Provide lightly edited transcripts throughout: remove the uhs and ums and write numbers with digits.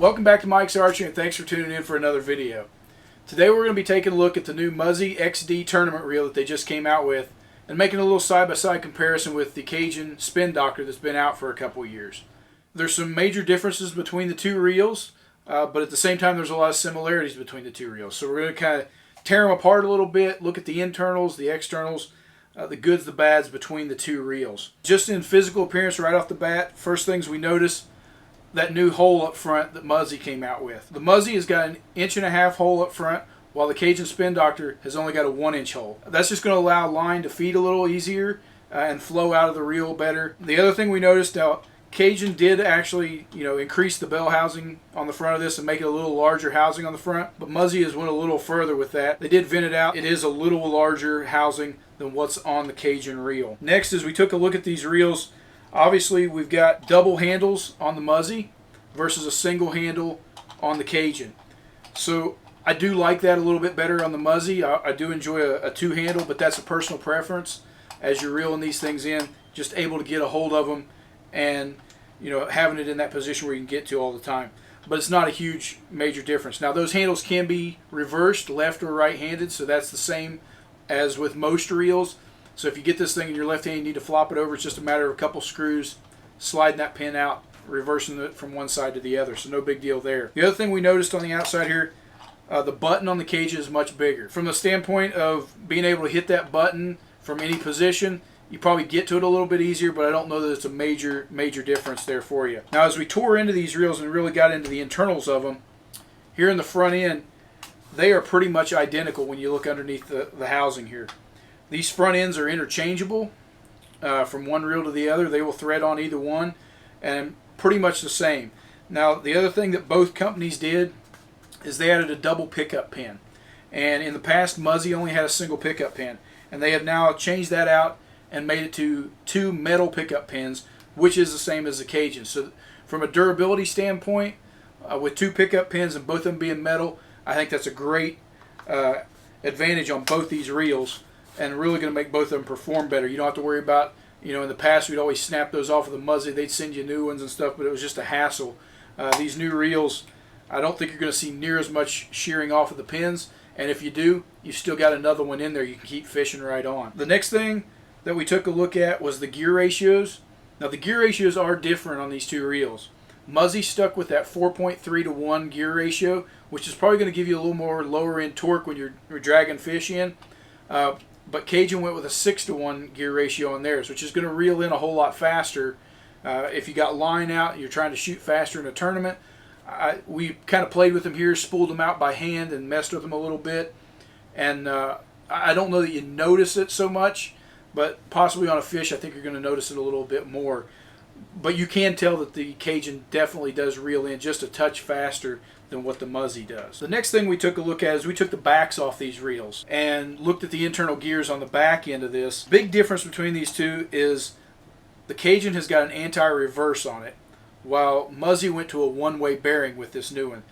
Welcome back to Mike's Archery, and thanks for tuning in for another video. Today we're going to be taking a look at the new Muzzy XD Tournament reel that they just came out with and making a little side-by-side comparison with the Cajun Spin Doctor that's been out for a couple of years. There's some major differences between the two reels, but at the same time there's a lot of similarities between the two reels. So we're going to kind of tear them apart a little bit, look at the internals, the externals, the goods, the bads between the two reels. Just in physical appearance right off the bat, first things we notice, that new hole up front that Muzzy came out with. The Muzzy has got an 1.5-inch hole up front, while the Cajun Spin Doctor has only got a 1-inch hole. That's just going to allow line to feed a little easier and flow out of the reel better. The other thing we noticed, now Cajun did actually, increase the bell housing on the front of this and make it a little larger housing on the front, but Muzzy has went a little further with that. They did vent it out. It is a little larger housing than what's on the Cajun reel. Next, as we took a look at these reels, obviously we've got double handles on the Muzzy versus a single handle on the Cajun. So I do like that a little bit better on the Muzzy. I do enjoy a two-handle, but that's a personal preference. As you're reeling these things in, just able to get a hold of them and having it in that position where you can get to all the time. But it's not a huge major difference. Now those handles can be reversed, left or right-handed, so that's the same as with most reels. So if you get this thing in your left hand, you need to flop it over. It's just a matter of a couple screws, sliding that pin out, reversing it from one side to the other. So no big deal there. The other thing we noticed on the outside here, the button on the Cajun is much bigger. From the standpoint of being able to hit that button from any position, you probably get to it a little bit easier, but I don't know that it's a major difference there for you. Now as we tore into these reels and really got into the internals of them, here in the front end, they are pretty much identical when you look underneath the housing here. These front ends are interchangeable from one reel to the other. They will thread on either one and pretty much the same. Now the other thing that both companies did is they added a double pickup pin. And in the past, Muzzy only had a single pickup pin. And they have now changed that out and made it to 2 metal pickup pins, which is the same as the Cajun. So from a durability standpoint, with 2 pickup pins and both of them being metal, I think that's a great advantage on both these reels and really going to make both of them perform better. You don't have to worry about, in the past we'd always snap those off of the Muzzy. They'd send you new ones and stuff, but it was just a hassle. These new reels, I don't think you're going to see near as much shearing off of the pins, and if you do, you've still got another one in there you can keep fishing right on. The next thing that we took a look at was the gear ratios. Now the gear ratios are different on these two reels. Muzzy stuck with that 4.3 to 1 gear ratio, which is probably going to give you a little more lower end torque when you're dragging fish in. But Cajun went with a 6 to 1 gear ratio on theirs, which is going to reel in a whole lot faster. If you got line out and you're trying to shoot faster in a tournament, we kind of played with them here, spooled them out by hand and messed with them a little bit. And I don't know that you notice it so much, but possibly on a fish I think you're going to notice it a little bit more. But you can tell that the Cajun definitely does reel in just a touch faster than what the Muzzy does. The next thing we took a look at is we took the backs off these reels and looked at the internal gears on the back end of this. Big difference between these two is the Cajun has got an anti-reverse on it, while Muzzy went to a one-way bearing with this new one.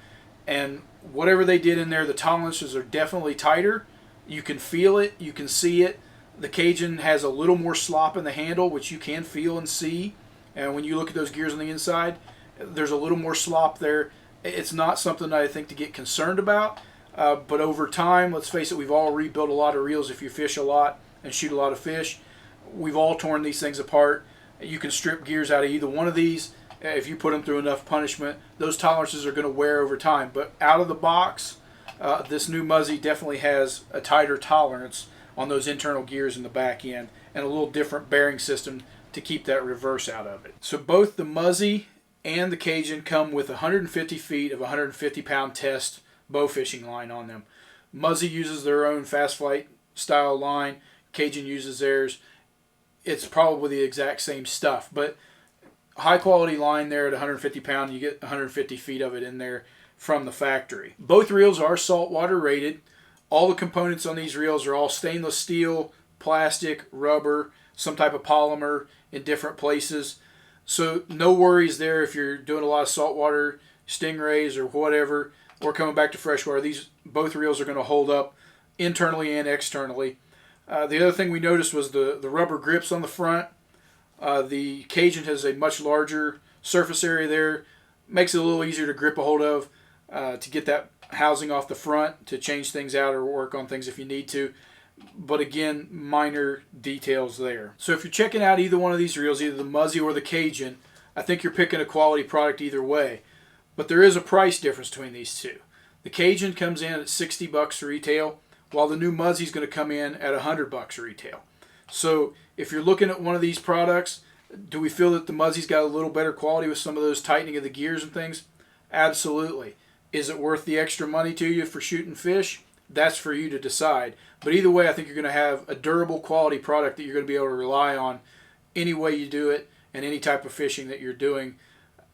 And whatever they did in there, the tolerances are definitely tighter. You can feel it, you can see it. The Cajun has a little more slop in the handle, which you can feel and see. And when you look at those gears on the inside, there's a little more slop there. It's not something that I think to get concerned about, but over time, let's face it, we've all rebuilt a lot of reels. If you fish a lot and shoot a lot of fish, we've all torn these things apart. You can strip gears out of either one of these. If you put them through enough punishment, those tolerances are going to wear over time. But out of the box, this new Muzzy definitely has a tighter tolerance on those internal gears in the back end and a little different bearing system to keep that reverse out of it. So both the Muzzy and the Cajun come with 150 feet of 150-pound test bow fishing line on them. Muzzy uses their own fast flight style line. Cajun uses theirs. It's probably the exact same stuff, but high quality line there at 150 pound. You get 150 feet of it in there from the factory. Both reels are saltwater rated. All the components on these reels are all stainless steel, plastic, rubber, some type of polymer in different places. So no worries there if you're doing a lot of saltwater stingrays or whatever, or coming back to freshwater. Both reels are going to hold up internally and externally. The other thing we noticed was the rubber grips on the front. The Cajun has a much larger surface area there. Makes it a little easier to grip a hold of, to get that housing off the front, to change things out or work on things if you need to. But again, minor details there. So if you're checking out either one of these reels, either the Muzzy or the Cajun, I think you're picking a quality product either way. But there is a price difference between these two. The Cajun comes in at $60 retail, while the new Muzzy is going to come in at $100 retail. So if you're looking at one of these products, do we feel that the Muzzy's got a little better quality with some of those tightening of the gears and things? Absolutely. Is it worth the extra money to you for shooting fish? That's for you to decide. But either way, I think you're going to have a durable quality product that you're going to be able to rely on any way you do it and any type of fishing that you're doing.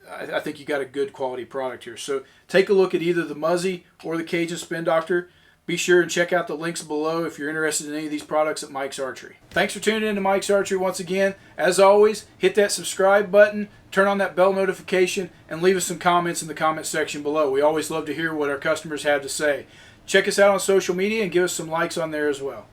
I think you got a good quality product here. So take a look at either the Muzzy or the Cajun Spin Doctor. Be sure and check out the links below if you're interested in any of these products at Mike's Archery. Thanks for tuning in to Mike's Archery once again. As always, hit that subscribe button, turn on that bell notification, and leave us some comments in the comment section below. We always love to hear what our customers have to say. Check us out on social media and give us some likes on there as well.